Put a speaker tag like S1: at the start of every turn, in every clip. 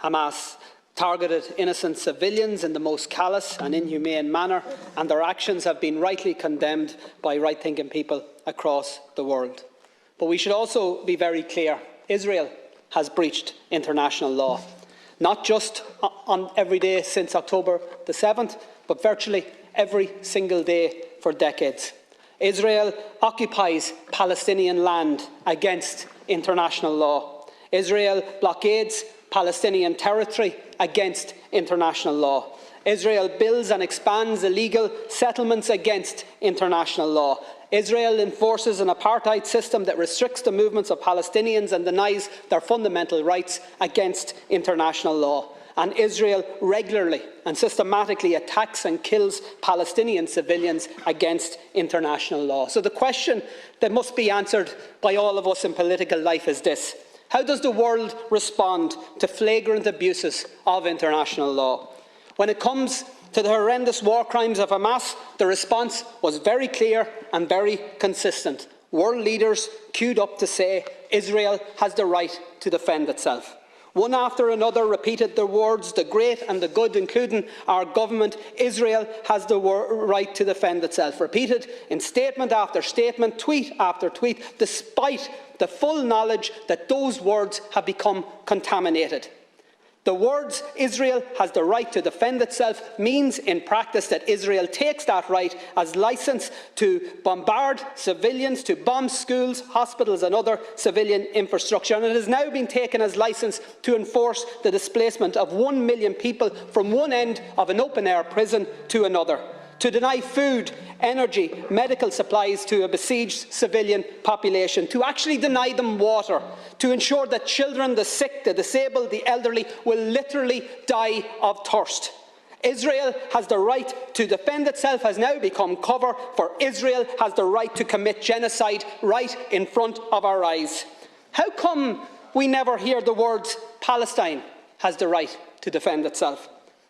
S1: Hamas targeted innocent civilians in the most callous and inhumane manner, and their actions have been rightly condemned by right-thinking people across the world. But we should also be very clear. Israel has breached international law, not just on every day since October the 7th, but virtually every single day for decades. Israel occupies Palestinian land against international law. Israel blockades Palestinian territory against international law. Israel builds and expands illegal settlements against international law. Israel enforces an apartheid system that restricts the movements of Palestinians and denies their fundamental rights against international law. And Israel regularly and systematically attacks and kills Palestinian civilians against international law. So the question that must be answered by all of us in political life is this: how does the world respond to flagrant abuses of international law? When it comes to the horrendous war crimes of Hamas, the response was very clear and very consistent. World leaders queued up to say Israel has the right to defend itself. One after another repeated the words, the great and the good, including our government: Israel has the right to defend itself. Repeated in statement after statement, tweet after tweet, despite the full knowledge that those words have become contaminated. The words "Israel has the right to defend itself" means in practice that Israel takes that right as licence to bombard civilians, to bomb schools, hospitals and other civilian infrastructure. And it has now been taken as licence to enforce the displacement of 1 million people from one end of an open-air prison to another, to deny food, energy, medical supplies to a besieged civilian population, to actually deny them water, to ensure that children, the sick, the disabled, the elderly will literally die of thirst. Israel has the right to defend itself has now become cover for Israel has the right to commit genocide right in front of our eyes. How come we never hear the words "Palestine has the right to defend itself"?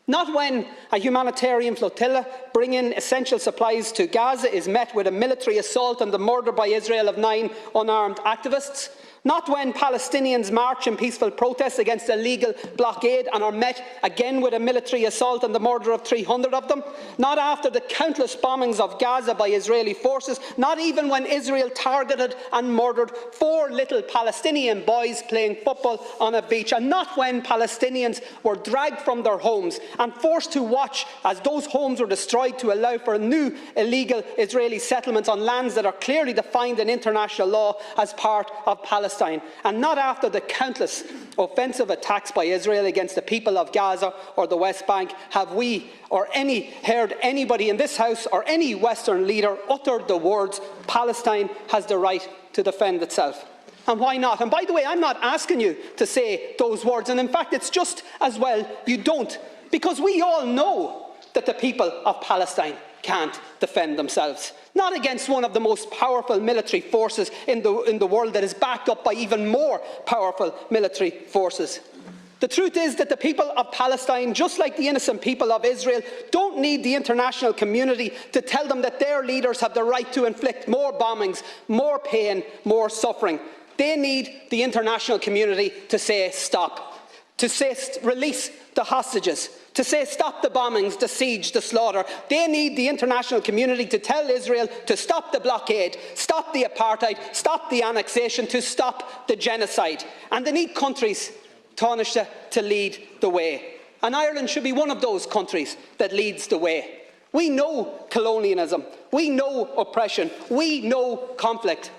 S1: Not when a humanitarian flotilla bringing essential supplies to Gaza is met with a military assault and the murder by Israel of 9 unarmed activists. Not when Palestinians march in peaceful protest against a legal blockade and are met again with a military assault and the murder of 300 of them. Not after the countless bombings of Gaza by Israeli forces. Not even when Israel targeted and murdered 4 little Palestinian boys playing football on a beach. And not when Palestinians were dragged from their homes and forced to watch as those homes were destroyed to allow for new illegal Israeli settlements on lands that are clearly defined in international law as part of Palestine. And not after the countless offensive attacks by Israel against the people of Gaza or the West Bank have we or heard anybody in this House or any Western leader utter the words "Palestine has the right to defend itself." And why not? And by the way, I'm not asking you to say those words, and in fact it's just as well you don't, because we all know that the people of Palestine can't defend themselves. Not against one of the most powerful military forces in the world that is backed up by even more powerful military forces. The truth is that the people of Palestine, just like the innocent people of Israel, don't need the international community to tell them that their leaders have the right to inflict more bombings, more pain, more suffering. They need the international community to say stop, to say release the hostages, to say stop the bombings, the siege, the slaughter. They need the international community to tell Israel to stop the blockade, stop the apartheid, stop the annexation, to stop the genocide. And they need countries, Taoiseach, to lead the way. And Ireland should be one of those countries that leads the way. We know colonialism, we know oppression, we know conflict,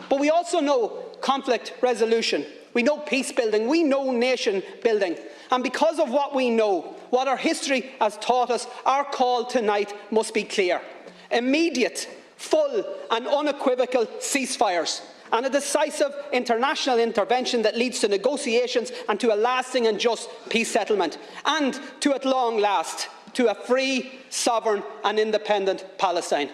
S1: but we also know conflict resolution. We know peace building, we know nation building. And because of what we know, what our history has taught us, our call tonight must be clear. Immediate, full and unequivocal ceasefires and a decisive international intervention that leads to negotiations and to a lasting and just peace settlement, and to, at long last, to a free, sovereign and independent Palestine.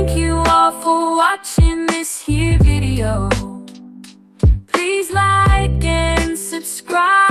S2: Thank you all for watching this here video. Please like and subscribe.